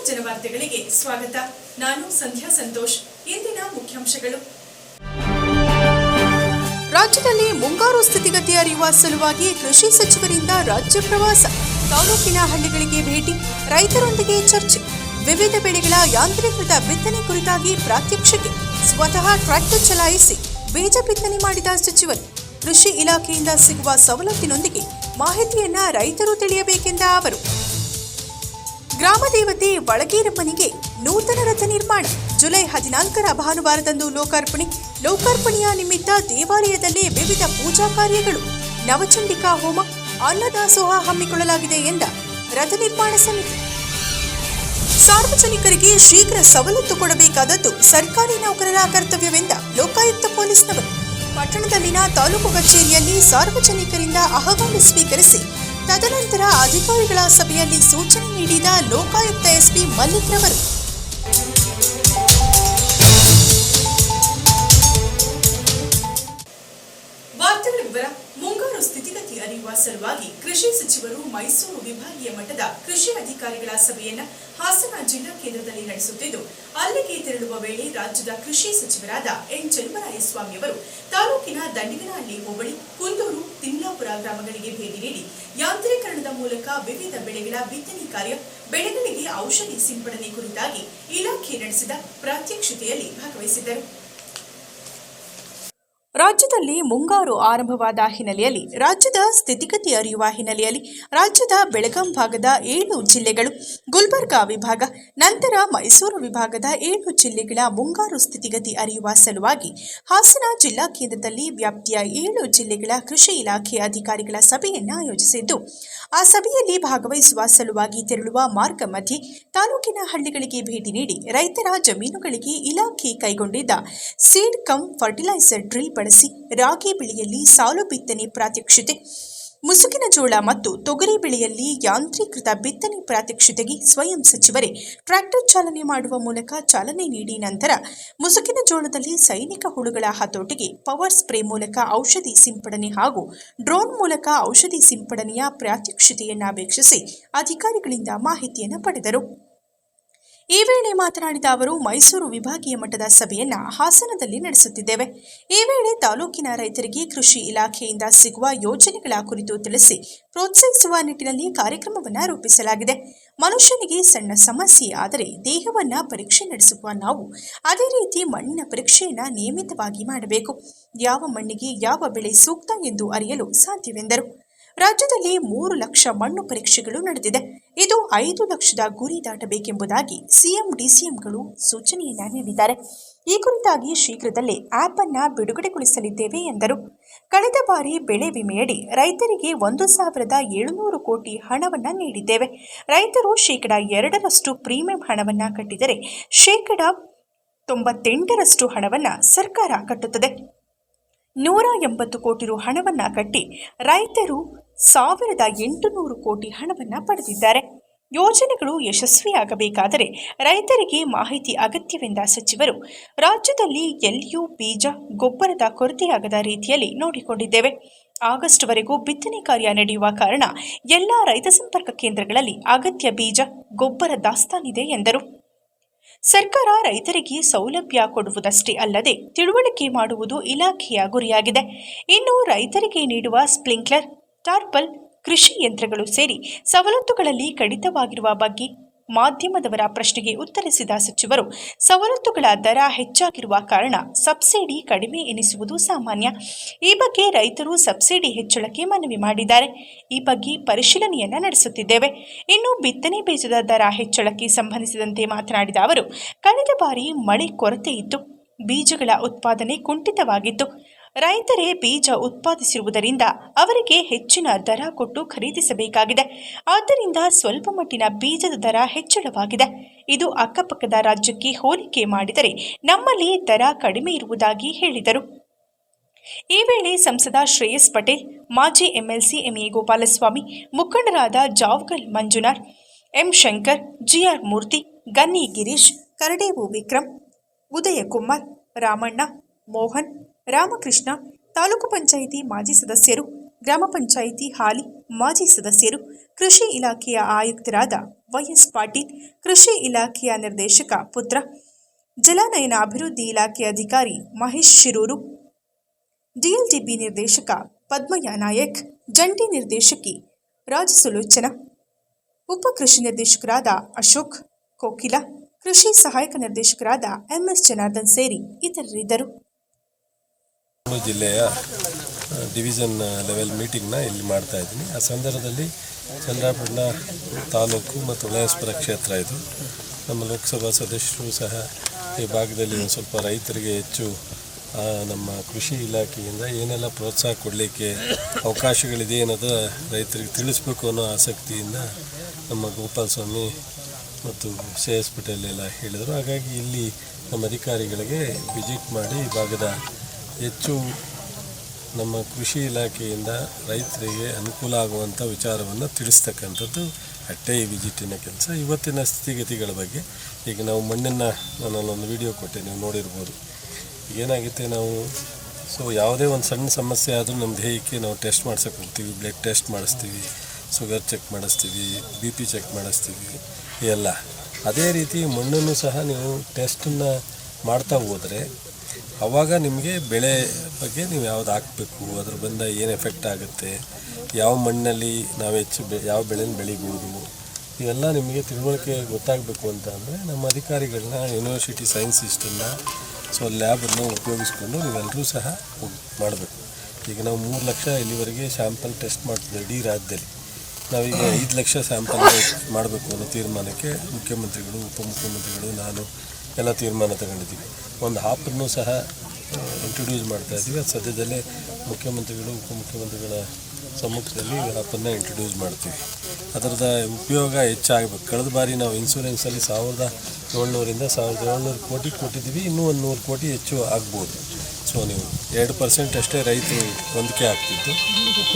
ಜನವಾರ್ತೆಗಳಿಗೆ ಸ್ವಾಗತ. ನಾನು ಸಂಧ್ಯಾ ಸಂತೋಷ್. ಇಂದಿನ ಮುಖ್ಯಾಂಶಗಳು. ರಾಜ್ಯದಲ್ಲಿ ಮುಂಗಾರು ಸ್ಥಿತಿಗತಿ ಅರಿಯುವ ಸಲುವಾಗಿ ಕೃಷಿ ಸಚಿವರಿಂದ ರಾಜ್ಯ ಪ್ರವಾಸ, ತಾಲೂಕಿನ ಹಳ್ಳಿಗಳಿಗೆ ಭೇಟಿ, ರೈತರೊಂದಿಗೆ ಚರ್ಚೆ, ವಿವಿಧ ಬೆಳೆಗಳ ಯಾಂತ್ರೀಕೃತ ಬಿತ್ತನೆ ಕುರಿತಾಗಿ ಪ್ರಾತ್ಯಕ್ಷಿಕೆ, ಸ್ವತಃ ಟ್ರ್ಯಾಕ್ಟರ್ ಚಲಾಯಿಸಿ ಬೀಜ ಬಿತ್ತನೆ ಮಾಡಿದ ಸಚಿವರು, ಕೃಷಿ ಇಲಾಖೆಯಿಂದ ಸಿಗುವ ಸವಲತ್ತಿನೊಂದಿಗೆ ಮಾಹಿತಿಯನ್ನ ರೈತರು ತಿಳಿಯಬೇಕೆಂದ ಅವರು. ಗ್ರಾಮ ದೇವತೆ ಒಳಗೇರಮ್ಮನಿಗೆ ನೂತನ ರಥ ನಿರ್ಮಾಣ, ಜುಲೈ 14ರ ಭಾನುವಾರದಂದು ಲೋಕಾರ್ಪಣೆಯ ನಿಮಿತ್ತ ದೇವಾಲಯದಲ್ಲಿ ವಿವಿಧ ಪೂಜಾ ಕಾರ್ಯಗಳು, ನವಚಂಡಿಕಾ ಹೋಮ, ಅನ್ನದಾಸೋಹ ಹಮ್ಮಿಕೊಳ್ಳಲಾಗಿದೆ ಎಂದ ರಥ ನಿರ್ಮಾಣ ಸಮಿತಿ. ಸಾರ್ವಜನಿಕರಿಗೆ ಶೀಘ್ರ ಸವಲತ್ತು ಕೊಡಬೇಕಾದದ್ದು ಸರ್ಕಾರಿ ನೌಕರರ ಕರ್ತವ್ಯವೆಂದ ಲೋಕಾಯುಕ್ತ ಪೊಲೀಸ್ನವರು. ಪಟ್ಟಣದಲ್ಲಿನ ತಾಲೂಕು ಕಚೇರಿಯಲ್ಲಿ ಸಾರ್ವಜನಿಕರಿಂದ ಅಹವಾಲು ಸ್ವೀಕರಿಸಿ ತದನಂತರ ಅಧಿಕಾರಿಗಳ ಸಭೆಯಲ್ಲಿ ಸೂಚನೆ ನೀಡಿದ ಲೋಕಾಯುಕ್ತ ಎಸ್ಪಿ ಮಲ್ಲಿಕ್ ರವರು. ಮುಂಗಾರು ಸ್ಥಿತಿಗತಿ ಅರಿಯುವ ಸಲುವಾಗಿ ಕೃಷಿ ಸಚಿವರು ಮೈಸೂರು ವಿಭಾಗೀಯ ಮಟ್ಟದ ಕೃಷಿ ಅಧಿಕಾರಿಗಳ ಸಭೆಯನ್ನು ಹಾಸನ ಜಿಲ್ಲಾ ಕೇಂದ್ರದಲ್ಲಿ ನಡೆಸುತ್ತಿದ್ದು, ಅಲ್ಲಿಗೆ ತೆರಳುವ ವೇಳೆ ರಾಜ್ಯದ ಕೃಷಿ ಸಚಿವರಾದ ಎನ್ ಚಲುವರಾಯಸ್ವಾಮಿ ಅವರು ತಾಲೂಕಿನ ದಂಡಿಗನಹಳ್ಳಿ ಹೋಬಳಿ, ಕುಂದೂರು, ತಿಮ್ಲಾಪುರ ಗ್ರಾಮಗಳಿಗೆ ಭೇಟಿ ನೀಡಿ ಯಾಂತ್ರೀಕರಣದ ಮೂಲಕ ವಿವಿಧ ಬೆಳೆಗಳ ಬಿತ್ತನೆ ಕಾರ್ಯ, ಬೆಳೆಗಳಿಗೆ ಔಷಧಿ ಸಿಂಪಡಣೆ ಕುರಿತಾಗಿ ಇಲಾಖೆ ನಡೆಸಿದ ಪ್ರಾತ್ಯಕ್ಷಿತೆಯಲ್ಲಿ ಭಾಗವಹಿಸಿದ್ದರು. ರಾಜ್ಯದಲ್ಲಿ ಮುಂಗಾರು ಆರಂಭವಾದ ಹಿನ್ನೆಲೆಯಲ್ಲಿ ರಾಜ್ಯದ ಸ್ಥಿತಿಗತಿ ಅರಿಯುವ ಹಿನ್ನೆಲೆಯಲ್ಲಿ ರಾಜ್ಯದ ಬೆಳಗಾಂ ಭಾಗದ 7 ಜಿಲ್ಲೆಗಳು, ಗುಲ್ಬರ್ಗಾ ವಿಭಾಗ, ನಂತರ ಮೈಸೂರು ವಿಭಾಗದ 7 ಜಿಲ್ಲೆಗಳ ಮುಂಗಾರು ಸ್ಥಿತಿಗತಿ ಅರಿಯುವ ಸಲುವಾಗಿ ಹಾಸನ ಜಿಲ್ಲಾ ಕೇಂದ್ರದಲ್ಲಿ ವ್ಯಾಪ್ತಿಯ 7 ಜಿಲ್ಲೆಗಳ ಕೃಷಿ ಇಲಾಖೆ ಅಧಿಕಾರಿಗಳ ಸಭೆಯನ್ನು ಆಯೋಜಿಸಿದ್ದು, ಆ ಸಭೆಯಲ್ಲಿ ಭಾಗವಹಿಸುವ ಸಲುವಾಗಿ ತೆರಳುವ ಮಾರ್ಗ ಮಧ್ಯೆ ತಾಲೂಕಿನ ಹಳ್ಳಿಗಳಿಗೆ ಭೇಟಿ ನೀಡಿ ರೈತರ ಜಮೀನುಗಳಿಗೆ ಇಲಾಖೆ ಕೈಗೊಂಡಿದ್ದ ಸೀಡ್ ಕಮ್ ಫರ್ಟಿಲೈಸರ್ ಡ್ರಿಲ್ ಬಳಸಿ ರಾಗಿ ಬೆಳೆಯಲ್ಲಿ ಸಾಲು ಬಿತ್ತನೆ ಪ್ರಾತ್ಯಕ್ಷಿತೆ, ಮುಸುಕಿನ ಜೋಳ ಮತ್ತು ತೊಗರಿ ಬೆಳೆಯಲ್ಲಿ ಯಾಂತ್ರೀಕೃತ ಬಿತ್ತನೆ ಪ್ರಾತ್ಯಕ್ಷಿತೆಗೆ ಸ್ವಯಂ ಸಚಿವರೇ ಟ್ರ್ಯಾಕ್ಟರ್ ಚಾಲನೆ ಮಾಡುವ ಮೂಲಕ ಚಾಲನೆ ನೀಡಿ ನಂತರ ಮುಸುಕಿನ ಜೋಳದಲ್ಲಿ ಸೈನಿಕ ಹುಳುಗಳ ಹತೋಟಿಗೆ ಪವರ್ ಸ್ಪ್ರೇ ಮೂಲಕ ಔಷಧಿ ಸಿಂಪಡಣೆ ಹಾಗೂ ಡ್ರೋನ್ ಮೂಲಕ ಔಷಧಿ ಸಿಂಪಡಣೆಯ ಪ್ರಾತ್ಯಕ್ಷಿತೆಯನ್ನು ವೀಕ್ಷಿಸಿ ಅಧಿಕಾರಿಗಳಿಂದ ಮಾಹಿತಿಯನ್ನು ಪಡೆದರು. ಈ ವೇಳೆ ಮಾತನಾಡಿದ ಅವರು, ಮೈಸೂರು ವಿಭಾಗೀಯ ಮಟ್ಟದ ಸಭೆಯನ್ನು ಹಾಸನದಲ್ಲಿ ನಡೆಸುತ್ತಿದ್ದೇವೆ. ಈ ವೇಳೆ ತಾಲೂಕಿನ ರೈತರಿಗೆ ಕೃಷಿ ಇಲಾಖೆಯಿಂದ ಸಿಗುವ ಯೋಜನೆಗಳ ಕುರಿತು ತಿಳಿಸಿ ಪ್ರೋತ್ಸಾಹಿಸುವ ನಿಟ್ಟಿನಲ್ಲಿ ಕಾರ್ಯಕ್ರಮವನ್ನು ರೂಪಿಸಲಾಗಿದೆ. ಮನುಷ್ಯನಿಗೆ ಸಣ್ಣ ಸಮಸ್ಯೆ ಆದರೆ ದೇಹವನ್ನು ಪರೀಕ್ಷೆ ನಡೆಸುವ ನಾವು ಅದೇ ರೀತಿ ಮಣ್ಣಿನ ಪರೀಕ್ಷೆಯನ್ನು ನಿಯಮಿತವಾಗಿ ಮಾಡಬೇಕು. ಯಾವ ಮಣ್ಣಿಗೆ ಯಾವ ಬೆಳೆ ಸೂಕ್ತ ಎಂದು ಅರಿಯಲು ಸಾಧ್ಯವೆಂದರು. ರಾಜ್ಯದಲ್ಲಿ 3 ಲಕ್ಷ ಮಣ್ಣು ಪರೀಕ್ಷೆಗಳು ನಡೆದಿದೆ. ಇದು 5 ಲಕ್ಷದ ಗುರಿ ದಾಟಬೇಕೆಂಬುದಾಗಿ ಸಿಎಂ ಡಿಸಿಎಂಗಳು ಸೂಚನೆಯನ್ನ ನೀಡಿದ್ದಾರೆ. ಈ ಕುರಿತಾಗಿ ಶೀಘ್ರದಲ್ಲೇ ಆಪ್ ಅನ್ನು ಬಿಡುಗಡೆಗೊಳಿಸಲಿದ್ದೇವೆ ಎಂದರು. ಕಳೆದ ಬಾರಿ ಬೆಳೆ ವಿಮೆಯಡಿ ರೈತರಿಗೆ 1,700 ಕೋಟಿ ಹಣವನ್ನು ನೀಡಿದ್ದೇವೆ. ರೈತರು ಶೇಕಡಾ 2% ಪ್ರೀಮಿಯಂ ಹಣವನ್ನು ಕಟ್ಟಿದರೆ ಶೇಕಡಾ 98% ಹಣವನ್ನು ಸರ್ಕಾರ ಕಟ್ಟುತ್ತದೆ. 180 ಕೋಟಿ ರು ಹಣವನ್ನು ಕಟ್ಟಿ ರೈತರು 1,800 ಕೋಟಿ ಹಣವನ್ನು ಪಡೆದಿದ್ದಾರೆ. ಯೋಜನೆಗಳು ಯಶಸ್ವಿಯಾಗಬೇಕಾದರೆ ರೈತರಿಗೆ ಮಾಹಿತಿ ಅಗತ್ಯವೆಂದ ಸಚಿವರು, ರಾಜ್ಯದಲ್ಲಿ ಎಲ್ಲಿಯೂ ಬೀಜ, ಗೊಬ್ಬರದ ಕೊರತೆಯಾಗದ ರೀತಿಯಲ್ಲಿ ನೋಡಿಕೊಂಡಿದ್ದೇವೆ. ಆಗಸ್ಟ್ವರೆಗೂ ಬಿತ್ತನೆ ಕಾರ್ಯ ನಡೆಯುವ ಕಾರಣ ಎಲ್ಲ ರೈತ ಸಂಪರ್ಕ ಕೇಂದ್ರಗಳಲ್ಲಿ ಅಗತ್ಯ ಬೀಜ, ಗೊಬ್ಬರ ದಾಸ್ತಾನಿದೆ ಎಂದರು. ಸರ್ಕಾರ ರೈತರಿಗೆ ಸೌಲಭ್ಯ ಕೊಡುವುದಷ್ಟೇ ಅಲ್ಲದೆ ತಿಳುವಳಿಕೆ ಮಾಡುವುದು ಇಲಾಖೆಯ ಗುರಿಯಾಗಿದೆ. ಇನ್ನು ರೈತರಿಗೆ ನೀಡುವ ಸ್ಪ್ರಿಂಕ್ಲರ್, ಟಾರ್ಪಲ್, ಕೃಷಿ ಯಂತ್ರಗಳು ಸೇರಿ ಸವಲತ್ತುಗಳಲ್ಲಿ ಕಡಿತವಾಗಿರುವ ಬಗ್ಗೆ ಮಾಧ್ಯಮದವರ ಪ್ರಶ್ನೆಗೆ ಉತ್ತರಿಸಿದ ಸಚಿವರು, ಸವಲತ್ತುಗಳ ದರ ಹೆಚ್ಚಾಗಿರುವ ಕಾರಣ ಸಬ್ಸಿಡಿ ಕಡಿಮೆ ಎನಿಸುವುದು ಸಾಮಾನ್ಯ. ಈ ಬಗ್ಗೆ ರೈತರು ಸಬ್ಸಿಡಿ ಹೆಚ್ಚಳಕ್ಕೆ ಮನವಿ ಮಾಡಿದ್ದಾರೆ. ಈ ಬಗ್ಗೆ ಪರಿಶೀಲನೆಯನ್ನ ನಡೆಸುತ್ತಿದ್ದೇವೆ. ಇನ್ನು ಬಿತ್ತನೆ ಬೀಜದ ದರ ಹೆಚ್ಚಳಕ್ಕೆ ಸಂಬಂಧಿಸಿದಂತೆ ಮಾತನಾಡಿದ ಅವರು, ಕಳೆದ ಬಾರಿ ಮಳೆ ಕೊರತೆ ಇತ್ತು, ಬೀಜಗಳ ಉತ್ಪಾದನೆ ಕುಂಠಿತವಾಗಿತ್ತು. ರೈತರೇ ಬೀಜ ಉತ್ಪಾದಿಸಿರುವುದರಿಂದ ಅವರಿಗೆ ಹೆಚ್ಚಿನ ದರ ಕೊಟ್ಟು ಖರೀದಿಸಬೇಕಾಗಿದೆ. ಆದ್ದರಿಂದ ಸ್ವಲ್ಪ ಮಟ್ಟಿನ ಬೀಜದ ದರ ಹೆಚ್ಚಳವಾಗಿದೆ. ಇದು ಅಕ್ಕಪಕ್ಕದ ರಾಜ್ಯಕ್ಕೆ ಹೋಲಿಕೆ ಮಾಡಿದರೆ ನಮ್ಮಲ್ಲಿ ದರ ಕಡಿಮೆ ಇರುವುದಾಗಿ ಹೇಳಿದರು. ಈ ವೇಳೆ ಸಂಸದ ಶ್ರೇಯಸ್ ಪಟೇಲ್, ಮಾಜಿ ಎಂಎಲ್ಸಿ ಎಂಎ ಗೋಪಾಲಸ್ವಾಮಿ, ಮುಖಂಡರಾದ ಜಾವಗಲ್ ಮಂಜುನಾಥ್, ಎಂ ಶಂಕರ್, ಜಿಆರ್ ಮೂರ್ತಿ, ಗನ್ನಿ ಗಿರೀಶ್, ಕರಡೇವು ವಿಕ್ರಮ್, ಉದಯಕುಮಾರ್, ರಾಮಣ್ಣ, ಮೋಹನ್, ರಾಮಕೃಷ್ಣ, ತಾಲೂಕು ಪಂಚಾಯಿತಿ ಮಾಜಿ ಸದಸ್ಯರು, ಗ್ರಾಮ ಪಂಚಾಯಿತಿ ಹಾಲಿ ಮಾಜಿ ಸದಸ್ಯರು, ಕೃಷಿ ಇಲಾಖೆಯ ಆಯುಕ್ತರಾದ ವೈಎಸ್ ಪಾಟೀಲ್, ಕೃಷಿ ಇಲಾಖೆಯ ನಿರ್ದೇಶಕ ಪುತ್ರ, ಜಲಾನಯನ ಅಭಿವೃದ್ಧಿ ಇಲಾಖೆ ಅಧಿಕಾರಿ ಮಹೇಶ್ ಶಿರೂರು, ಡಿಎಲ್ಡಿಬಿ ನಿರ್ದೇಶಕ ಪದ್ಮಯ್ಯ ನಾಯಕ್, ಜಂಟಿ ನಿರ್ದೇಶಕಿ ರಾಜಸುಲೋಚನಾ, ಉಪ ಕೃಷಿ ನಿರ್ದೇಶಕರಾದ ಅಶೋಕ್ ಕೋಕಿಲ, ಕೃಷಿ ಸಹಾಯಕ ನಿರ್ದೇಶಕರಾದ ಎಂಎಸ್ ಜನಾರ್ದನ್ ಸೇರಿ ಇತರರಿದ್ದರು. ಜಿಲ್ಲೆಯ ಡಿವಿಷನ್ ಲೆವೆಲ್ ಮೀಟಿಂಗ್ನ ಇಲ್ಲಿ ಮಾಡ್ತಾ ಇದ್ದೀನಿ. ಆ ಸಂದರ್ಭದಲ್ಲಿ ಚನ್ನರಾಯಪಟ್ಟಣ ತಾಲೂಕು ಮತ್ತು ಹೊಳೆಹೊಸಪುರ ಕ್ಷೇತ್ರ ಇದು. ನಮ್ಮ ಲೋಕಸಭಾ ಸದಸ್ಯರು ಸಹ ಈ ಭಾಗದಲ್ಲಿ ಒಂದು ಸ್ವಲ್ಪ ರೈತರಿಗೆ ಹೆಚ್ಚು ನಮ್ಮ ಕೃಷಿ ಇಲಾಖೆಯಿಂದ ಏನೆಲ್ಲ ಪ್ರೋತ್ಸಾಹ ಕೊಡಲಿಕ್ಕೆ ಅವಕಾಶಗಳಿದೆ ಅನ್ನೋದು ರೈತರಿಗೆ ತಿಳಿಸ್ಬೇಕು ಅನ್ನೋ ಆಸಕ್ತಿಯಿಂದ ನಮ್ಮ ಗೋಪಾಲ ಸ್ವಾಮಿ ಮತ್ತು ಶ್ರೇಯಸ್ ಪಟೇಲ್ ಎಲ್ಲ ಹೇಳಿದರು. ಹಾಗಾಗಿ ಇಲ್ಲಿ ನಮ್ಮ ಅಧಿಕಾರಿಗಳಿಗೆ ವಿಸಿಟ್ ಮಾಡಿ ಈ ಭಾಗದ ಹೆಚ್ಚು ನಮ್ಮ ಕೃಷಿ ಇಲಾಖೆಯಿಂದ ರೈತರಿಗೆ ಅನುಕೂಲ ಆಗುವಂಥ ವಿಚಾರವನ್ನು ತಿಳಿಸ್ತಕ್ಕಂಥದ್ದು ಅಟ್ಟೆ ಈ ವಿಸಿಟಿನ ಕೆಲಸ. ಇವತ್ತಿನ ಸ್ಥಿತಿಗತಿಗಳ ಬಗ್ಗೆ ಈಗ ನಾವು ಮಣ್ಣನ್ನು ನಾನೊಂದು ವಿಡಿಯೋ ಕೊಟ್ಟೆ, ನೀವು ನೋಡಿರ್ಬೋದು. ಏನಾಗುತ್ತೆ, ನಾವು ಯಾವುದೇ ಒಂದು ಸಣ್ಣ ಸಮಸ್ಯೆ ಆದರೂ ನಮ್ಮ ದೇಹಕ್ಕೆ ನಾವು ಟೆಸ್ಟ್ ಮಾಡ್ಸೋಕೆ ಹೋಗ್ತೀವಿ. ಬ್ಲಡ್ ಟೆಸ್ಟ್ ಮಾಡಿಸ್ತೀವಿ, ಶುಗರ್ ಚೆಕ್ ಮಾಡಿಸ್ತೀವಿ, BP ಚೆಕ್ ಮಾಡಿಸ್ತೀವಿ ಎಲ್ಲ. ಅದೇ ರೀತಿ ಮಣ್ಣನ್ನು ಸಹ ನೀವು ಟೆಸ್ಟನ್ನು ಮಾಡ್ತಾ ಹೋದರೆ ಆವಾಗ ನಿಮಗೆ ಬೆಳೆ ಬಗ್ಗೆ ನೀವು ಯಾವ್ದು ಹಾಕಬೇಕು, ಅದ್ರ ಬಂದ ಏನು ಎಫೆಕ್ಟ್ ಆಗುತ್ತೆ, ಯಾವ ಮಣ್ಣಲ್ಲಿ ನಾವು ಹೆಚ್ಚು ಯಾವ ಬೆಳೆನ ಬೆಳಿಬೋದು, ಇವೆಲ್ಲ ನಿಮಗೆ ತಿಳುವಳಿಕೆ ಗೊತ್ತಾಗಬೇಕು ಅಂತ ಅಂದರೆ ನಮ್ಮ ಅಧಿಕಾರಿಗಳನ್ನ ಯೂನಿವರ್ಸಿಟಿ ಸೈನ್ಸ್ ಸಿಸ್ಟಮ್ನ ಲ್ಯಾಬನ್ನು ಉಪಯೋಗಿಸ್ಕೊಂಡು ನೀವೆಲ್ಲರೂ ಸಹ ಮಾಡಬೇಕು. ಈಗ ನಾವು 3 ಲಕ್ಷ ಇಲ್ಲಿವರೆಗೆ ಸ್ಯಾಂಪಲ್ ಟೆಸ್ಟ್ ಮಾಡ್ತೀವಿ ಇಡೀ ರಾಜ್ಯದಲ್ಲಿ. ನಾವೀಗ 5 ಲಕ್ಷ ಸ್ಯಾಂಪಲ್ ಮಾಡಬೇಕು ಅನ್ನೋ ತೀರ್ಮಾನಕ್ಕೆ ಮುಖ್ಯಮಂತ್ರಿಗಳು, ಉಪಮುಖ್ಯಮಂತ್ರಿಗಳು, ನಾನು ಎಲ್ಲ ತೀರ್ಮಾನ ತಗೊಂಡಿದ್ದೀವಿ. ಒಂದು ಆ್ಯಪನ್ನು ಸಹ ಇಂಟ್ರೊಡ್ಯೂಸ್ ಮಾಡ್ತಾ ಇದ್ದೀವಿ. ಅದು ಸದ್ಯದಲ್ಲೇ ಮುಖ್ಯಮಂತ್ರಿಗಳು, ಉಪಮುಖ್ಯಮಂತ್ರಿಗಳ ಸಮ್ಮುಖದಲ್ಲಿ ಆ್ಯಪನ್ನು ಇಂಟ್ರೊಡ್ಯೂಸ್ ಮಾಡ್ತೀವಿ. ಅದರದ ಉಪಯೋಗ ಹೆಚ್ಚಾಗಬೇಕು. ಕಳೆದ ಬಾರಿ ನಾವು ಇನ್ಶೂರೆನ್ಸಲ್ಲಿ 1700ರಿಂದ 1700 ಕೋಟಿ ಕೊಟ್ಟಿದ್ದೀವಿ. ಇನ್ನೂ ಒಂದು 100 ಕೋಟಿ ಹೆಚ್ಚು ಆಗ್ಬೋದು. ನೀವು 2% ಅಷ್ಟೇ ರೈತರು ಹೊಂದಿಕೆ ಆಗ್ತಿತ್ತು.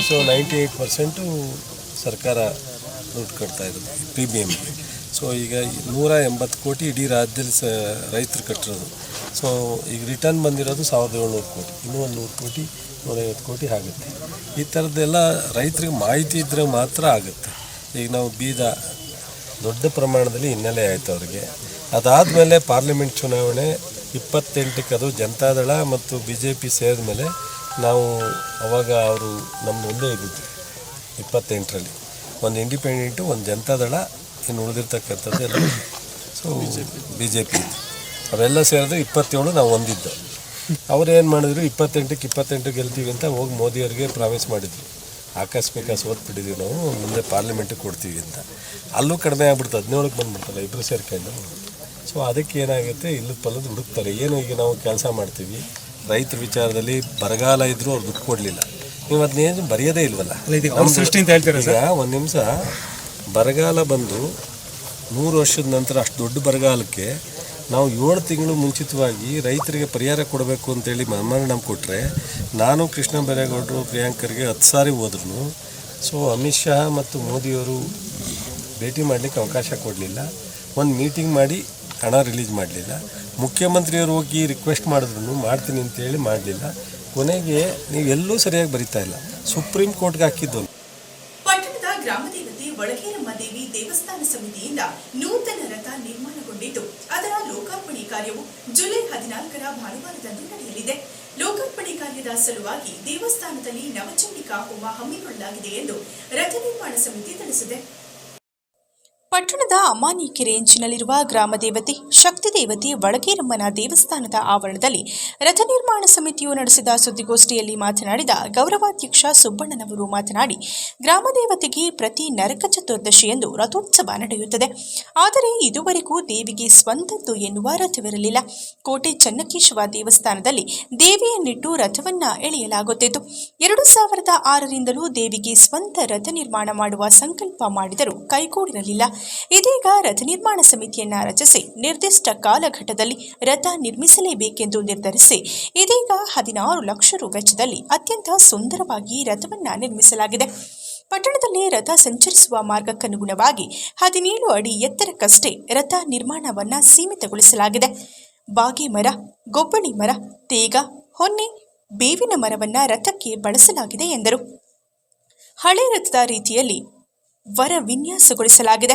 98% ಸರ್ಕಾರ ದುಡ್ಡು ಕಟ್ತಾ ಇರೋದು ಪ್ರೀಮಿಯಮ್ಗೆ. ಈಗ 180 ಕೋಟಿ ಇಡೀ ರಾಜ್ಯದಲ್ಲಿ ರೈತರು ಕಟ್ಟಿರೋದು. ಈಗ ರಿಟರ್ನ್ ಬಂದಿರೋದು 1700 ಕೋಟಿ. ಇನ್ನೂ ಒಂದು 100 ಕೋಟಿ 150 ಕೋಟಿ ಆಗುತ್ತೆ. ಈ ಥರದ್ದೆಲ್ಲ ರೈತರಿಗೆ ಮಾಹಿತಿ ಇದ್ದರೆ ಮಾತ್ರ ಆಗುತ್ತೆ. ಈಗ ನಾವು ಬೀದ ದೊಡ್ಡ ಪ್ರಮಾಣದಲ್ಲಿ ಹಿನ್ನೆಲೆ ಆಯಿತು ಅವರಿಗೆ. ಅದಾದಮೇಲೆ ಪಾರ್ಲಿಮೆಂಟ್ ಚುನಾವಣೆ 28ಕ್ಕೆ ಅದು ಜನತಾದಳ ಮತ್ತು BJP ಸೇರಿದ ಮೇಲೆ ನಾವು ಅವಾಗ ಅವರು ನಮ್ಮದು ಒಂದೇ ಇದ್ದಿದ್ದು 28ರಲ್ಲಿ. ಒಂದು ಇಂಡಿಪೆಂಡೆಂಟು, ಒಂದು ಜನತಾದಳ, ಇನ್ನು ಉಳಿದಿರ್ತಕ್ಕಂಥದ್ದು ಎಲ್ಲ BJP ಇತ್ತು. ಅವೆಲ್ಲ ಸೇರಿದ್ರೆ 27 ನಾವು ಹೊಂದಿದ್ದು. ಅವ್ರು ಏನು ಮಾಡಿದ್ರು, 28 ಗೆಲ್ತೀವಿ ಅಂತ ಹೋಗಿ ಮೋದಿಯವರಿಗೆ ಪ್ರಾಮಿಸ್ ಮಾಡಿದ್ರು. ಆಕಸ್ಮಿಕ ಸೋತ್ಬಿಟ್ಟಿದ್ದೀವಿ ನಾವು, ಮುಂದೆ ಪಾರ್ಲಿಮೆಂಟಿಗೆ ಕೊಡ್ತೀವಿ ಅಂತ. ಅಲ್ಲೂ ಕಡಿಮೆ ಆಗ್ಬಿಡ್ತು, 17ಕ್ಕೆ ಬಂದ್ಬಿಡ್ತಲ್ಲ ಇಬ್ಬರು ಸೇರ್ಕೊಂಡು. ಅದಕ್ಕೆ ಏನಾಗುತ್ತೆ, ಇಲ್ಲದ ಪಲ್ಲದ ಹುಡುಕ್ತಾರೆ. ಏನು ಈಗ ನಾವು ಕೆಲಸ ಮಾಡ್ತೀವಿ ರೈತರ ವಿಚಾರದಲ್ಲಿ, ಬರಗಾಲ ಇದ್ದರೂ ಅವ್ರು ದುಡ್ಡು ಕೊಡಲಿಲ್ಲ. ನೀವು ಅದನ್ನೇನು ಬರೆಯೋದೇ ಇಲ್ವಲ್ಲ. ಸೃಷ್ಟಿ ಅಂತ ಹೇಳ್ತೀರಾ ಈಗ ಒಂದು ನಿಮಿಷ, ಬರಗಾಲ ಬಂದು 3 ವರ್ಷದ ನಂತರ ಅಷ್ಟು ದೊಡ್ಡ ಬರಗಾಲಕ್ಕೆ ನಾವು 7 ತಿಂಗಳು ಮುಂಚಿತವಾಗಿ ರೈತರಿಗೆ ಪರಿಹಾರ ಕೊಡಬೇಕು ಅಂತೇಳಿ ಮೆಮೊರಾಂಡಮ್ ಕೊಟ್ಟರೆ, ನಾನು ಕೃಷ್ಣ ಬೈರೇಗೌಡರು ಪ್ರಿಯಾಂಕರ್ಗೆ 10 ಸಾರಿ ಹೋದ್ರೂ ಅಮಿತ್ ಶಾ ಮತ್ತು ಮೋದಿಯವರು ಭೇಟಿ ಮಾಡಲಿಕ್ಕೆ ಅವಕಾಶ ಕೊಡಲಿಲ್ಲ. ಒಂದು ಮೀಟಿಂಗ್ ಮಾಡಿ ಹಣ ರಿಲೀಸ್ ಮಾಡಲಿಲ್ಲ. ಮುಖ್ಯಮಂತ್ರಿಯವರು ಹೋಗಿ ರಿಕ್ವೆಸ್ಟ್ ಮಾಡಿದ್ರು ಮಾಡ್ತೀನಿ ಅಂತೇಳಿ ಮಾಡಲಿಲ್ಲ. ಕೊನೆಗೆ ನೀವೆಲ್ಲೂ ಸರಿಯಾಗಿ ಬರಿತಾ ಇಲ್ಲ. ಸುಪ್ರೀಂ ಕೋರ್ಟ್ಗೆ ಹಾಕಿದ್ದು. ಪಟ್ಟಣದ ಗ್ರಾಮದೇವತೆ ಒಳಗೇರಮ್ಮ ದೇವಿ ದೇವಸ್ಥಾನ ಸಮಿತಿಯಿಂದ ನೂತನ ರಥ ನಿರ್ಮಾಣಗೊಂಡಿದ್ದು ಅದರ ಲೋಕಾರ್ಪಣೆ ಕಾರ್ಯವು ಜುಲೈ 14ರ ಭಾನುವಾರದಂದು ನಡೆಯಲಿದೆ. ಲೋಕಾರ್ಪಣೆ ಕಾರ್ಯದ ಸಲುವಾಗಿ ದೇವಸ್ಥಾನದಲ್ಲಿ ನವಚಂಡಿಕಾ ಹೋಮ ಹಮ್ಮಿಕೊಳ್ಳಲಾಗಿದೆ ಎಂದು ರಥ ನಿರ್ಮಾಣ ಸಮಿತಿ ತಿಳಿಸಿದೆ. ಪಟ್ಟಣದ ಅಮಾನಿಕೆರೆ ಅಂಚಿನಲ್ಲಿರುವ ಗ್ರಾಮದೇವತೆ ಶಕ್ತಿದೇವತೆ ಒಳಗೇರಮ್ಮನ ದೇವಸ್ಥಾನದ ಆವರಣದಲ್ಲಿ ರಥ ನಿರ್ಮಾಣ ಸಮಿತಿಯು ನಡೆಸಿದ ಸುದ್ದಿಗೋಷ್ಠಿಯಲ್ಲಿ ಮಾತನಾಡಿದ ಗೌರವಾಧ್ಯಕ್ಷ ಸುಬ್ಬಣ್ಣನವರು ಮಾತನಾಡಿ, ಗ್ರಾಮದೇವತೆಗೆ ಪ್ರತಿ ನರಕ ಚತುರ್ದಶಿಯಂದು ರಥೋತ್ಸವ ನಡೆಯುತ್ತದೆ. ಆದರೆ ಇದುವರೆಗೂ ದೇವಿಗೆ ಸ್ವಂತದ್ದು ಎನ್ನುವ ರಥವಿರಲಿಲ್ಲ. ಕೋಟೆ ಚೆನ್ನಕೇಶವ ದೇವಸ್ಥಾನದಲ್ಲಿ ದೇವಿಯನ್ನಿಟ್ಟು ರಥವನ್ನ ಎಳೆಯಲಾಗುತ್ತಿತ್ತು. 2006ರಿಂದಲೂ ದೇವಿಗೆ ಸ್ವಂತ ರಥ ನಿರ್ಮಾಣ ಮಾಡುವ ಸಂಕಲ್ಪ ಮಾಡಿದರೂ ಕೈಗೂಡಿರಲಿಲ್ಲ. ಇದೀಗ ರಥ ನಿರ್ಮಾಣ ಸಮಿತಿಯನ್ನ ರಚಿಸಿ ನಿರ್ದಿಷ್ಟ ಕಾಲಘಟ್ಟದಲ್ಲಿ ರಥ ನಿರ್ಮಿಸಲೇಬೇಕೆಂದು ನಿರ್ಧರಿಸಿ ಇದೀಗ 16 ಲಕ್ಷ ರು ವೆಚ್ಚದಲ್ಲಿ ಅತ್ಯಂತ ಸುಂದರವಾಗಿ ರಥವನ್ನ ನಿರ್ಮಿಸಲಾಗಿದೆ. ಪಟ್ಟಣದಲ್ಲಿ ರಥ ಸಂಚರಿಸುವ ಮಾರ್ಗಕ್ಕನುಗುಣವಾಗಿ 17 ಅಡಿ ಎತ್ತರಕ್ಕಷ್ಟೇ ರಥ ನಿರ್ಮಾಣವನ್ನ ಸೀಮಿತಗೊಳಿಸಲಾಗಿದೆ. ಬಾಗೆ ಮರ, ಗೊಬ್ಬಳಿ ಮರ, ತೇಗ, ಹೊನ್ನೆ, ಬೇವಿನ ಮರವನ್ನ ರಥಕ್ಕೆ ಬಳಸಲಾಗಿದೆ ಎಂದರು. ಹಳೆ ರಥದ ರೀತಿಯಲ್ಲಿ ವರ ವಿನ್ಯಾಸಗೊಳಿಸಲಾಗಿದೆ.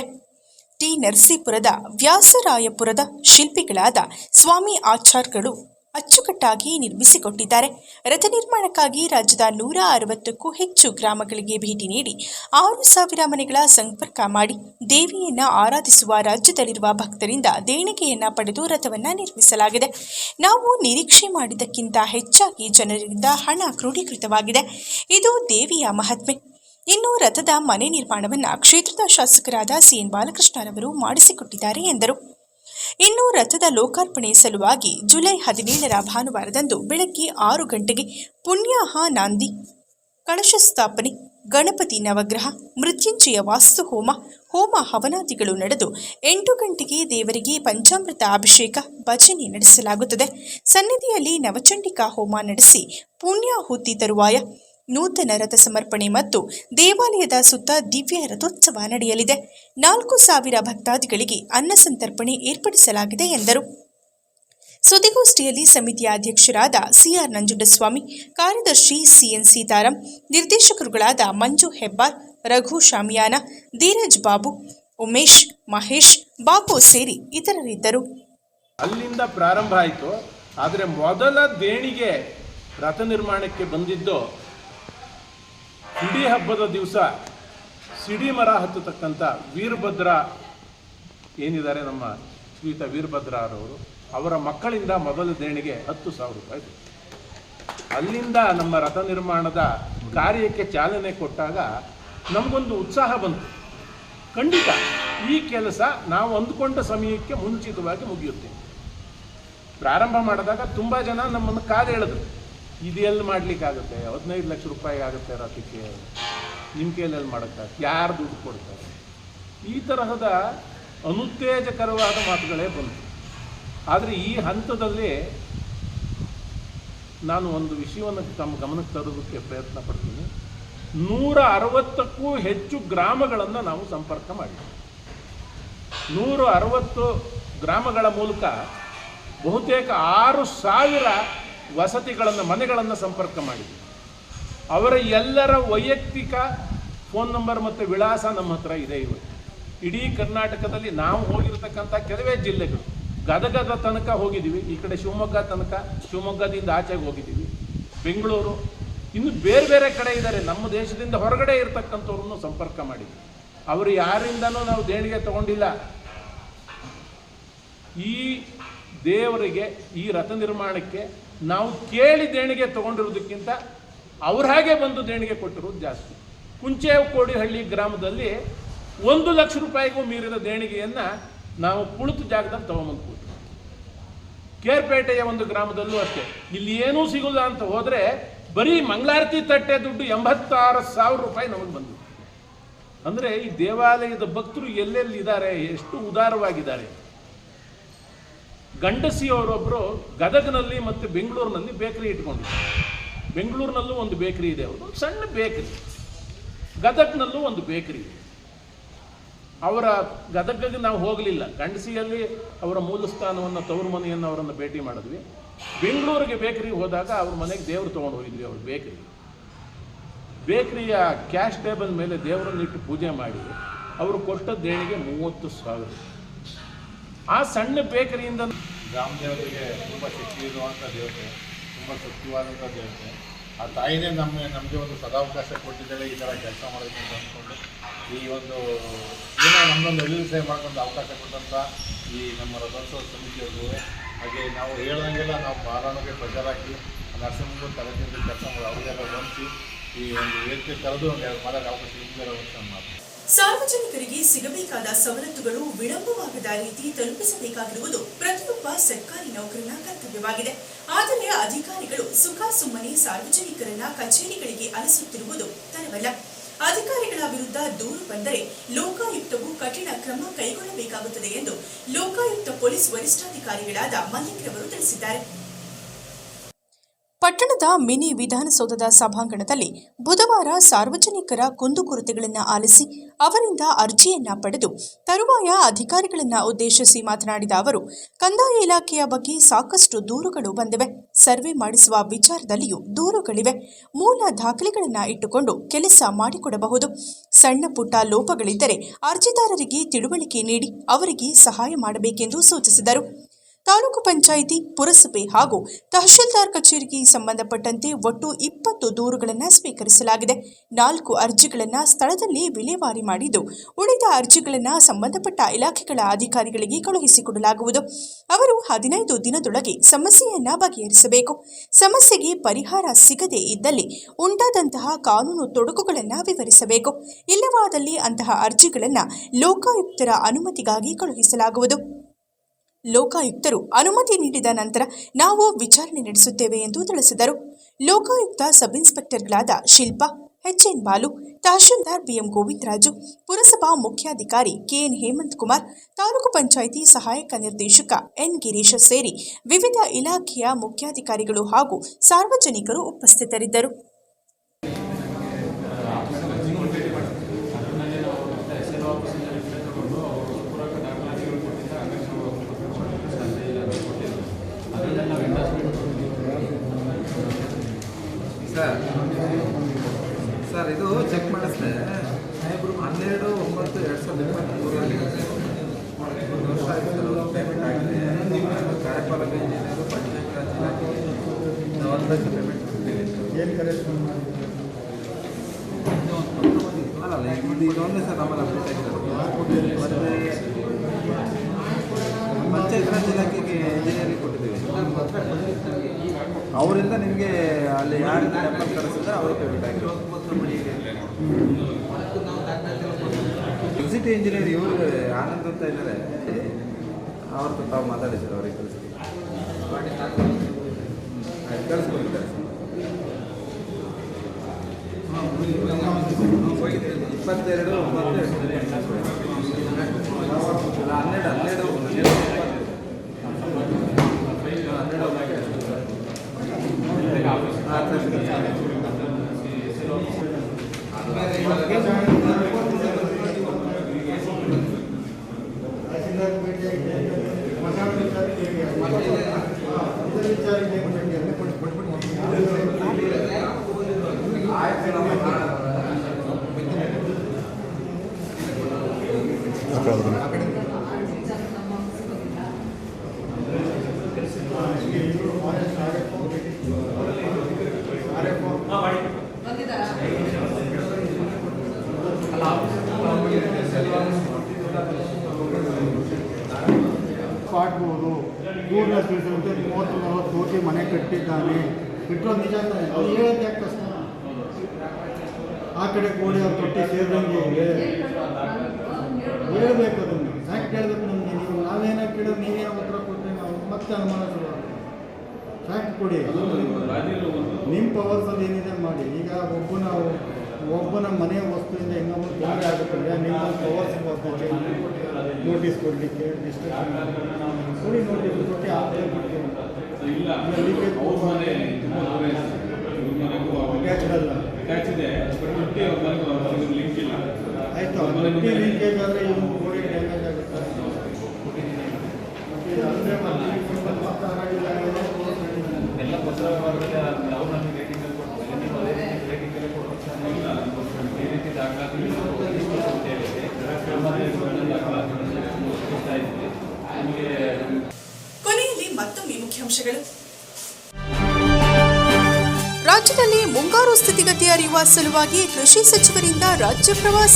ಟಿ ನರಸೀಪುರದ ವ್ಯಾಸರಾಯಪುರದ ಶಿಲ್ಪಿಗಳಾದ ಸ್ವಾಮಿ ಆಚಾರ್ಯಗಳು ಅಚ್ಚುಕಟ್ಟಾಗಿ ನಿರ್ಮಿಸಿಕೊಟ್ಟಿದ್ದಾರೆ. ರಥ ನಿರ್ಮಾಣಕ್ಕಾಗಿ ರಾಜ್ಯದ 160ಕ್ಕೂ ಹೆಚ್ಚು ಗ್ರಾಮಗಳಿಗೆ ಭೇಟಿ ನೀಡಿ 6,000 ಮನೆಗಳ ಸಂಪರ್ಕ ಮಾಡಿ ದೇವಿಯನ್ನ ಆರಾಧಿಸುವ ರಾಜ್ಯದಲ್ಲಿರುವ ಭಕ್ತರಿಂದ ದೇಣಿಗೆಯನ್ನ ಪಡೆದು ರಥವನ್ನು ನಿರ್ಮಿಸಲಾಗಿದೆ. ನಾವು ನಿರೀಕ್ಷೆ ಮಾಡಿದ್ದಕ್ಕಿಂತ ಹೆಚ್ಚಾಗಿ ಜನರಿಂದ ಹಣ ಕ್ರೋಢೀಕೃತವಾಗಿದೆ. ಇದು ದೇವಿಯ ಮಹಾತ್ಮೆ. ಇನ್ನು ರಥದ ಮನೆ ನಿರ್ಮಾಣವನ್ನು ಕ್ಷೇತ್ರದ ಶಾಸಕರಾದ ಸಿಎನ್ ಬಾಲಕೃಷ್ಣರವರು ಮಾಡಿಸಿಕೊಟ್ಟಿದ್ದಾರೆ ಎಂದರು. ಇನ್ನು ರಥದ ಲೋಕಾರ್ಪಣೆ ಸಲುವಾಗಿ ಜುಲೈ 17ರ ಭಾನುವಾರದಂದು ಬೆಳಗ್ಗೆ 6 ಗಂಟೆಗೆ ಪುಣ್ಯಾಹ ನಾಂದಿ, ಕಳಶ ಸ್ಥಾಪನೆ, ಗಣಪತಿ ನವಗ್ರಹ, ಮೃತ್ಯುಂಜಯ ವಾಸ್ತು ಹೋಮ ಹವನಾದಿಗಳು ನಡೆದು 8 ಗಂಟೆಗೆ ದೇವರಿಗೆ ಪಂಚಾಮೃತ ಅಭಿಷೇಕ, ಭಜನೆ ನಡೆಸಲಾಗುತ್ತದೆ. ಸನ್ನಿಧಿಯಲ್ಲಿ ನವಚಂಡಿಕಾ ಹೋಮ ನಡೆಸಿ ಪುಣ್ಯಾಹುತಿ ತರುವಾಯ ನೂತನ ರಥ ಸಮರ್ಪಣೆ ಮತ್ತು ದೇವಾಲಯದ ಸುತ್ತ ದಿವ್ಯ ರಥೋತ್ಸವ ನಡೆಯಲಿದೆ. 4,000 ಭಕ್ತಾದಿಗಳಿಗೆ ಅನ್ನ ಸಂತರ್ಪಣೆ ಏರ್ಪಡಿಸಲಾಗಿದೆ ಎಂದರು. ಸುದ್ದಿಗೋಷ್ಠಿಯಲ್ಲಿ ಸಮಿತಿಯ ಅಧ್ಯಕ್ಷರಾದ ಸಿಆರ್ ನಂಜುಂಡಸ್ವಾಮಿ, ಕಾರ್ಯದರ್ಶಿ ಸಿಎನ್ ಸೀತಾರಾಮ್, ನಿರ್ದೇಶಕರುಗಳಾದ ಮಂಜು ಹೆಬ್ಬಾರ್, ರಘು ಶಾಮಿಯಾನ, ಧೀರಜ್ ಬಾಬು, ಉಮೇಶ್, ಮಹೇಶ್, ಬಾಬು ಸೇರಿ ಇತರರಿದ್ದರು. ಅಲ್ಲಿಂದ ಪ್ರಾರಂಭ ಆಯಿತು. ಆದರೆ ಮೊದಲ ದೇಣಿಗೆ ರಥ ನಿರ್ಮಾಣಕ್ಕೆ ಬಂದಿದ್ದು ಸಿಡಿ ಹಬ್ಬದ ದಿವಸ ಸಿಡಿ ಮರ ಹತ್ತತಕ್ಕಂಥ ವೀರಭದ್ರ ಏನಿದ್ದಾರೆ, ನಮ್ಮ ಶ್ರೀಯುತ ವೀರಭದ್ರ ಅವರವರು, ಅವರ ಮಕ್ಕಳಿಂದ ಮೊದಲ ದೇಣಿಗೆ 10,000 ರೂಪಾಯಿ. ಅಲ್ಲಿಂದ ನಮ್ಮ ರಥ ನಿರ್ಮಾಣದ ಕಾರ್ಯಕ್ಕೆ ಚಾಲನೆ ಕೊಟ್ಟಾಗ ನಮಗೊಂದು ಉತ್ಸಾಹ ಬಂತು. ಖಂಡಿತ ಈ ಕೆಲಸ ನಾವು ಅಂದುಕೊಂಡ ಸಮಯಕ್ಕೆ ಮುಂಚಿತವಾಗಿ ಮುಗಿಯುತ್ತೆ. ಪ್ರಾರಂಭ ಮಾಡಿದಾಗ ತುಂಬ ಜನ ನಮ್ಮನ್ನು ಕಾದು ಹೇಳಿದ್ರು, ಇದೆಲ್ಲಿ ಮಾಡಲಿಕ್ಕಾಗುತ್ತೆ, 15 ಲಕ್ಷ ರೂಪಾಯಿ ಆಗುತ್ತೆ ರಥಕ್ಕೆ, ನಿಮ್ಮ ಕೈಯಲ್ಲಿ ಮಾಡೋಕ್ಕಾಗುತ್ತೆ, ಯಾರು ದುಡ್ಡು ಕೊಡ್ತಾರೆ? ಈ ತರಹದ ಅನುತ್ತೇಜಕರವಾದ ಮಾತುಗಳೇ ಬಂತು. ಆದರೆ ಈ ಹಂತದಲ್ಲಿ ನಾನು ಒಂದು ವಿಷಯವನ್ನು ತಮ್ಮ ಗಮನಕ್ಕೆ ತರೋದಕ್ಕೆ ಪ್ರಯತ್ನ ಪಡ್ತೀನಿ. 160ಕ್ಕೂ ಹೆಚ್ಚು ಗ್ರಾಮಗಳನ್ನು ನಾವು ಸಂಪರ್ಕ ಮಾಡಿದ್ವಿ. 160 ಗ್ರಾಮಗಳ ಮೂಲಕ ಬಹುತೇಕ 6,000 ವಸತಿಗಳನ್ನು, ಮನೆಗಳನ್ನು ಸಂಪರ್ಕ ಮಾಡಿದ್ವಿ. ಅವರ ಎಲ್ಲರ ವೈಯಕ್ತಿಕ ಫೋನ್ ನಂಬರ್ ಮತ್ತು ವಿಳಾಸ ನಮ್ಮ ಹತ್ರ ಇದೆ. ಇಡೀ ಕರ್ನಾಟಕದಲ್ಲಿ ನಾವು ಹೋಗಿರತಕ್ಕಂಥ ಕೆಲವೇ ಜಿಲ್ಲೆಗಳು, ಗದಗದ ತನಕ ಹೋಗಿದ್ದೀವಿ, ಈ ಕಡೆ ಶಿವಮೊಗ್ಗ ತನಕ, ಶಿವಮೊಗ್ಗದಿಂದ ಆಚೆಗೆ ಹೋಗಿದ್ದೀವಿ, ಬೆಂಗಳೂರು, ಇನ್ನು ಬೇರೆ ಬೇರೆ ಕಡೆ ಇದ್ದಾರೆ. ನಮ್ಮ ದೇಶದಿಂದ ಹೊರಗಡೆ ಇರತಕ್ಕಂಥವ್ರನ್ನು ಸಂಪರ್ಕ ಮಾಡಿದ್ವಿ. ಅವರು ಯಾರಿಂದನೂ ನಾವು ದೇಣಿಗೆ ತಗೊಂಡಿಲ್ಲ. ಈ ದೇವರಿಗೆ, ಈ ರಥ ನಿರ್ಮಾಣಕ್ಕೆ ನಾವು ಕೇಳಿ ದೇಣಿಗೆ ತಗೊಂಡಿರೋದಕ್ಕಿಂತ ಅವ್ರ ಹಾಗೆ ಬಂದು ದೇಣಿಗೆ ಕೊಟ್ಟಿರೋದು ಜಾಸ್ತಿ. ಕುಂಚೇಕೋಡಿಹಳ್ಳಿ ಗ್ರಾಮದಲ್ಲಿ 1 ಲಕ್ಷ ರೂಪಾಯಿಗೂ ಮೀರಿದ ದೇಣಿಗೆಯನ್ನು ನಾವು ಕುಳಿತ ಜಾಗದಲ್ಲಿ ತಗೊಂಬಂದು ಕೊಟ್ಟು. ಕೇರ್ಪೇಟೆಯ ಒಂದು ಗ್ರಾಮದಲ್ಲೂ ಅಷ್ಟೇ, ಇಲ್ಲಿ ಏನೂ ಸಿಗೋಲ್ಲ ಅಂತ ಹೋದರೆ ಬರೀ ಮಂಗಳಾರತಿ ತಟ್ಟೆ ದುಡ್ಡು 86,000 ರೂಪಾಯಿ ನಮಗೆ ಬಂದಿದೆ. ಅಂದರೆ ಈ ದೇವಾಲಯದ ಭಕ್ತರು ಎಲ್ಲೆಲ್ಲಿದ್ದಾರೆ, ಎಷ್ಟು ಉದಾರವಾಗಿದ್ದಾರೆ. ಗಂಡಸಿಯವರೊಬ್ಬರು ಗದಗನಲ್ಲಿ ಮತ್ತು ಬೆಂಗಳೂರಿನಲ್ಲಿ ಬೇಕರಿ ಇಟ್ಕೊಂಡಿದ್ದಾರೆ. ಬೆಂಗಳೂರಿನಲ್ಲೂ ಒಂದು ಬೇಕರಿ ಇದೆ, ಅವರು ಸಣ್ಣ ಬೇಕರಿ. ಗದಗ್ನಲ್ಲೂ ಒಂದು ಬೇಕರಿ ಇದೆ. ಅವರ ಗದಗಿಗೆ ನಾವು ಹೋಗಲಿಲ್ಲ. ಗಂಡಸಿಯಲ್ಲಿ ಅವರ ಮೂಲ ಸ್ಥಾನವನ್ನು, ತವರು ಮನೆಯನ್ನು ಅವರನ್ನು ಭೇಟಿ ಮಾಡಿದ್ವಿ. ಬೆಂಗಳೂರಿಗೆ ಬೇಕರಿಗೆ ಹೋದಾಗ ಅವ್ರ ಮನೆಗೆ ದೇವರು ತೊಗೊಂಡು ಹೋಗಿದ್ವಿ. ಅವ್ರ ಬೇಕರಿಯ ಕ್ಯಾಶ್ ಟೇಬಲ್ ಮೇಲೆ ದೇವರನ್ನಿಟ್ಟು ಪೂಜೆ ಮಾಡಿ ಅವರು ಕೊಟ್ಟ ದೇಣಿಗೆ 30,000. ಆ ಸಣ್ಣ ಬೇಕರಿಯಿಂದ ಗ್ರಾಮ ದೇವತೆಗೆ ತುಂಬ ಶಕ್ತಿ ಇರುವಂಥ ದೇವತೆ, ತುಂಬ ಶಕ್ತಿವಾದಂಥ ದೇವತೆ. ಆ ತಾಯಿನೇ ನಮಗೆ ಒಂದು ಸದಾವಕಾಶ ಕೊಟ್ಟಿದ್ದಾಳೆ ಈ ಥರ ಕೆಲಸ ಮಾಡೋದಕ್ಕೆ ಅಂತ ಅಂದ್ಕೊಂಡು, ಈ ಒಂದು ಏನೋ ನಮ್ಮದೊಂದು ಎಲ್ಲಿ ಸೇವೆ ಮಾಡ್ಕೊಂಡು ಅವಕಾಶ ಕೊಟ್ಟಂಥ ಈ ನಮ್ಮ ರಥೋತ್ಸವ ಸಮಿತಿಯವ್ರಿಗೂ, ಹಾಗೆ ನಾವು ಹೇಳ್ದಂಗೆಲ್ಲ ನಾವು ಬಾರಾಣಿಗೆ ಪ್ರಚಾರ ಹಾಕಿ ನರಸಿಂಹನ ತಲೆದಿಂದ ಕೆಲಸ ಮಾಡಿ ಅವ್ರಿಗೆಲ್ಲ ಹೊಂದಿಸಿ ಈ ಒಂದು ವೇದಿಕೆ ಕರೆದು ಒಂದು 2 ಮಾತಾಡೋ ಅವಕಾಶ ಇದ್ದರೆ ಮಾತು. ಸಾರ್ವಜನಿಕರಿಗೆ ಸಿಗಬೇಕಾದ ಸವಲತ್ತುಗಳು ವಿಳಂಬವಾಗದ ರೀತಿ ತಲುಪಿಸಬೇಕಾಗಿರುವುದು ಪ್ರತಿಯೊಬ್ಬ ಸರ್ಕಾರಿ ನೌಕರನ ಕರ್ತವ್ಯವಾಗಿದೆ. ಆದರೆ ಅಧಿಕಾರಿಗಳು ಸುಮ್ಮನೆ ಸಾರ್ವಜನಿಕರನ್ನ ಕಚೇರಿಗಳಿಗೆ ಅಲಿಸುತ್ತಿರುವುದು ತರವಲ್ಲ. ಅಧಿಕಾರಿಗಳ ವಿರುದ್ಧ ದೂರು ಬಂದರೆ ಲೋಕಾಯುಕ್ತವು ಕಠಿಣ ಕ್ರಮ ಕೈಗೊಳ್ಳಬೇಕಾಗುತ್ತದೆ ಎಂದು ಲೋಕಾಯುಕ್ತ ಪೊಲೀಸ್ ವರಿಷ್ಠಾಧಿಕಾರಿಗಳಾದ ಮಲ್ಲಿಕ್ರವರು ತಿಳಿಸಿದ್ದಾರೆ. ಪಟ್ಟಣದ ಮಿನಿ ವಿಧಾನಸೌಧದ ಸಭಾಂಗಣದಲ್ಲಿ ಬುಧವಾರ ಸಾರ್ವಜನಿಕರ ಕುಂದುಕೊರತೆಗಳನ್ನು ಆಲಿಸಿ ಅವರಿಂದ ಅರ್ಜಿಯನ್ನ ಪಡೆದು ತರುವಾಯ ಅಧಿಕಾರಿಗಳನ್ನು ಉದ್ದೇಶಿಸಿ ಮಾತನಾಡಿದ ಅವರು, ಕಂದಾಯ ಇಲಾಖೆಯ ಬಗ್ಗೆ ಸಾಕಷ್ಟು ದೂರುಗಳು ಬಂದಿವೆ. ಸರ್ವೆ ಮಾಡಿಸುವ ವಿಚಾರದಲ್ಲಿಯೂ ದೂರುಗಳಿವೆ. ಮೂಲ ದಾಖಲೆಗಳನ್ನು ಇಟ್ಟುಕೊಂಡು ಕೆಲಸ ಮಾಡಿಕೊಡಬಹುದು. ಸಣ್ಣ ಪುಟ್ಟ ಲೋಪಗಳಿದ್ದರೆ ಅರ್ಜಿದಾರರಿಗೆ ತಿಳುವಳಿಕೆ ನೀಡಿ ಅವರಿಗೆ ಸಹಾಯ ಮಾಡಬೇಕೆಂದು ಸೂಚಿಸಿದರು. ತಾಲೂಕು ಪಂಚಾಯಿತಿ, ಪುರಸಭೆ ಹಾಗೂ ತಹಶೀಲ್ದಾರ್ ಕಚೇರಿಗೆ ಸಂಬಂಧಪಟ್ಟಂತೆ ಒಟ್ಟು 20 ದೂರುಗಳನ್ನು ಸ್ವೀಕರಿಸಲಾಗಿದೆ. 4 ಅರ್ಜಿಗಳನ್ನು ಸ್ಥಳದಲ್ಲಿ ವಿಲೇವಾರಿ ಮಾಡಿದ್ದು, ಉಳಿದ ಅರ್ಜಿಗಳನ್ನು ಸಂಬಂಧಪಟ್ಟ ಇಲಾಖೆಗಳ ಅಧಿಕಾರಿಗಳಿಗೆ ಕಳುಹಿಸಿಕೊಡಲಾಗುವುದು. ಅವರು 15 ದಿನದೊಳಗೆ ಸಮಸ್ಯೆಯನ್ನ ಬಗೆಹರಿಸಬೇಕು. ಸಮಸ್ಯೆಗೆ ಪರಿಹಾರ ಸಿಗದೇ ಇದ್ದಲ್ಲಿ ಉಂಟಾದಂತಹ ಕಾನೂನು ತೊಡಕುಗಳನ್ನು ವಿವರಿಸಬೇಕು. ಇಲ್ಲವಾದಲ್ಲಿ ಅಂತಹ ಅರ್ಜಿಗಳನ್ನು ಲೋಕಾಯುಕ್ತರ ಅನುಮತಿಗಾಗಿ ಕಳುಹಿಸಲಾಗುವುದು. ಲೋಕಾಯುಕ್ತರು ಅನುಮತಿ ನೀಡಿದ ನಂತರ ನಾವು ವಿಚಾರಣೆ ನಡೆಸುತ್ತೇವೆ ಎಂದು ತಿಳಿಸಿದರು. ಲೋಕಾಯುಕ್ತ ಸಬ್ ಇನ್ಸ್ಪೆಕ್ಟರ್ಗಳಾದ ಶಿಲ್ಪಾ, ಎಚ್ಎನ್ ಬಾಲು, ತಹಶೀಲ್ದಾರ್ ಬಿಎಂ ಗೋವಿಂದರಾಜು, ಪುರಸಭಾ ಮುಖ್ಯಾಧಿಕಾರಿ ಕೆಎನ್ ಹೇಮಂತ್ ಕುಮಾರ್, ತಾಲೂಕು ಪಂಚಾಯಿತಿ ಸಹಾಯಕ ನಿರ್ದೇಶಕ ಎನ್ ಗಿರೀಶ್ ಸೇರಿ ವಿವಿಧ ಇಲಾಖೆಯ ಮುಖ್ಯಾಧಿಕಾರಿಗಳು ಹಾಗೂ ಸಾರ್ವಜನಿಕರು ಉಪಸ್ಥಿತರಿದ್ದರು. ಸರ್ ಇದು ಚೆಕ್ ಮಾಡಿಸಿದೆ 12/9/2023 ವರ್ಷ ಆಯಿತು. ಪೇಮೆಂಟ್ ಆಗಿದೆ. ಕಾರ್ಯಪಾಲಕ ಇಂಜಿನಿಯರು ಪಂಚಾಯತ್ ರಾಜ್ ಇಲಾಖೆ 1 ಲಕ್ಷ ಪೇಮೆಂಟ್ ಏನು ಕರೆಸ್ಪಾಂಡ್ ಅಲ್ಲ ಇದೊಂದೇ ಸರ್ ನಮ್ಮಲ್ಲಿ ಅಪ್ಡೇಟ್ ಆಗಿರೋದು. ಮತ್ತು ಪಂಚಾಯತ್ ರಾಜ್ ಇಲಾಖೆಗೆ ಇಂಜಿನಿಯರಿಂಗ್ ಕೊಟ್ಟಿದ್ದೀವಿ. ಅವರಿಂದ ನಿಮಗೆ ಅಲ್ಲಿ ಯಾರಿಂದ ನೆನಪು ಕಳಿಸಿದ್ರೆ ಅವರು ಪೇಮೆಂಟ್ ಆಗಿರೋದು. ಎಕ್ಸಿಟಿ ಇಂಜಿನಿಯರ್ ಇವರು ಆನಂದ್ ಅಂತ ಇದ್ದಾರೆ, ಅವ್ರದ್ದು ತಾವು ಮಾತಾಡಿದ್ದಾರೆ. ಅವ್ರಿಗೆ ಕಳಿಸ್ಕೊಟ್ಟಿದ್ದಾರೆ. 30-40 ಕೋಟಿ ಮನೆ ಕಟ್ಟಿದ್ದಾನೆ. ಬಿಟ್ಟರು ನಿಜ ಅದು ಹೇಳೋದು ಯಾಕೆ ಕಷ್ಟ? ಆ ಕಡೆ ಕೋಡಿ ಅವ್ರ ತೊಟ್ಟಿ ಸೇರಿದಂಗೆ ಹೇಳಬೇಕು. ಅದನ್ನು ಯಾಕೆ ಕೇಳಬೇಕು? ನಮಗೆ ನೀವು ನಾವೇನಾಗಿ ಕೇಳೋದು, ನೀವೇನೋ ಉತ್ತರ ಕೊಟ್ಟರೆ ನಾವು ಮತ್ತೆ ಅನುಮಾನ ಶುರು. ಫ್ಯಾಕ್ಟ್ ಕೊಡಿ. ನಿಮ್ಮ ಪವರ್ಸಲ್ಲಿ ಏನಿದೆ ಮಾಡಿ. ಈಗ ಒಬ್ಬನ ಮನೆಯ ವಸ್ತುವಿಂದ ಇನ್ನೊಬ್ಬರು ತೊಂದರೆ ಆಗುತ್ತಂದ್ರೆ ನಿಮ್ಮ ಪವರ್ಸ್ ಬರ್ತದೆ. ನೋಟಿಸ್ ಕೊಡಲಿಕ್ಕೆ ಡಿಸ್ಟ್ರಿಕ್ಷನ್ ಕೊಡಿ, ನೋಟಿಸ್ ಕೊಟ್ಟು ಆದ್ರೆ ಕೊಡ್ತೀವಿ. ಆಯಿತು, ಲಿಂಕೇಜ್ ಆದರೆ ಇವು ಗೋಡೆ ಡ್ಯಾಮೇಜ್ ಆಗುತ್ತೆ. ಅಂದರೆ ಮತ್ತೆ ಆಗಿಲ್ಲ ಎಲ್ಲ ಕೊನೆಯಲ್ಲಿ ಮತ್ತೊಮ್ಮೆ ಮುಖ್ಯಾಂಶಗಳು. ರಾಜ್ಯದಲ್ಲಿ ಮುಂಗಾರು ಸ್ಥಿತಿಗತಿ ಅರಿಯುವ ಸಲುವಾಗಿ ಕೃಷಿ ಸಚಿವರಿಂದ ರಾಜ್ಯ ಪ್ರವಾಸ,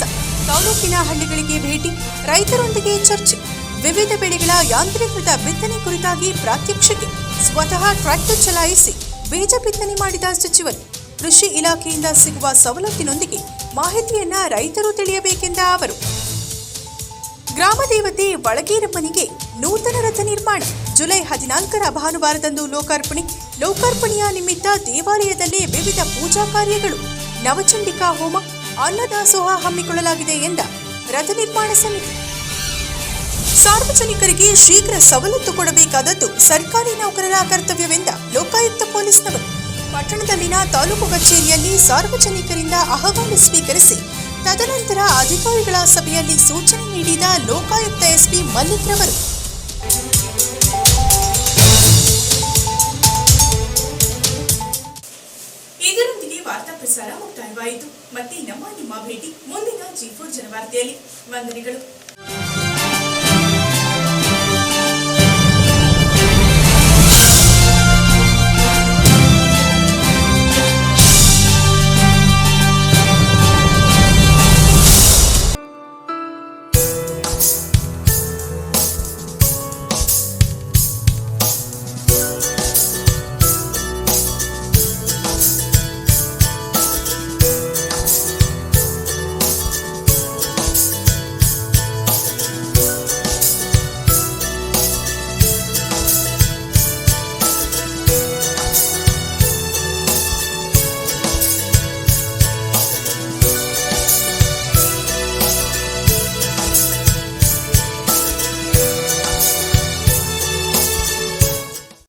ತಾಲೂಕಿನ ಹಳ್ಳಿಗಳಿಗೆ ಭೇಟಿ, ರೈತರೊಂದಿಗೆ ಚರ್ಚೆ, ವಿವಿಧ ಬೆಳೆಗಳ ಯಾಂತ್ರೀಕೃತ ಬಿತ್ತನೆ ಕುರಿತಾಗಿ ಪ್ರಾತ್ಯಕ್ಷಿಕೆ, ಸ್ವತಃ ಟ್ರ್ಯಾಕ್ಟರ್ ಚಲಾಯಿಸಿ ಬೀಜ ಬಿತ್ತನೆ ಮಾಡಿದ ಸಚಿವರು, ಕೃಷಿ ಇಲಾಖೆಯಿಂದ ಸಿಗುವ ಸವಲತ್ತಿನೊಂದಿಗೆ ಮಾಹಿತಿಯನ್ನ ರೈತರು ತಿಳಿಯಬೇಕೆಂದ ಅವರು. ಗ್ರಾಮ ದೇವತೆ ಒಳಗೇರಮ್ಮನಿಗೆ ನೂತನ ರಥ ನಿರ್ಮಾಣ, ಜುಲೈ 14ರ ಭಾನುವಾರದಂದು ಲೋಕಾರ್ಪಣೆಯ ನಿಮಿತ್ತ ದೇವಾಲಯದಲ್ಲಿ ವಿವಿಧ ಪೂಜಾ ಕಾರ್ಯಗಳು, ನವಚಂಡಿಕಾ ಹೋಮ, ಅನ್ನದಾಸೋಹ ಹಮ್ಮಿಕೊಳ್ಳಲಾಗಿದೆ ಎಂದ ರಥ ನಿರ್ಮಾಣ ಸಮಿತಿ. ಸಾರ್ವಜನಿಕರಿಗೆ ಶೀಘ್ರ ಸವಲತ್ತು ಕೊಡಬೇಕಾದದ್ದು ಸರ್ಕಾರಿ ನೌಕರರ ಕರ್ತವ್ಯವೆಂದ ಲೋಕಾಯುಕ್ತ ಪೊಲೀಸ್ನವರು. ಪಟ್ಟಣದಲ್ಲಿನ ತಾಲೂಕು ಕಚೇರಿಯಲ್ಲಿ ಸಾರ್ವಜನಿಕರಿಂದ ಅಹವಾಲು ಸ್ವೀಕರಿಸಿ ತದನಂತರ ಅಧಿಕಾರಿಗಳ ಸಭೆಯಲ್ಲಿ ಸೂಚನೆ ನೀಡಿದ ಲೋಕಾಯುಕ್ತ ಎಸ್ಪಿ ಮಲ್ಲಿಕ್ ರವರು. ಇದರೊಂದಿಗೆ ವಾರ್ತಾ ಪ್ರಸಾರ ಮುಕ್ತಾಯವಾಯಿತು. ಮತ್ತೆ ನಿಮ್ಮ ಭೇಟಿ ಮುಂದಿನ G4 ಜನವಾರ್ತೆಯಲ್ಲಿ. ವಂದನೆಗಳು.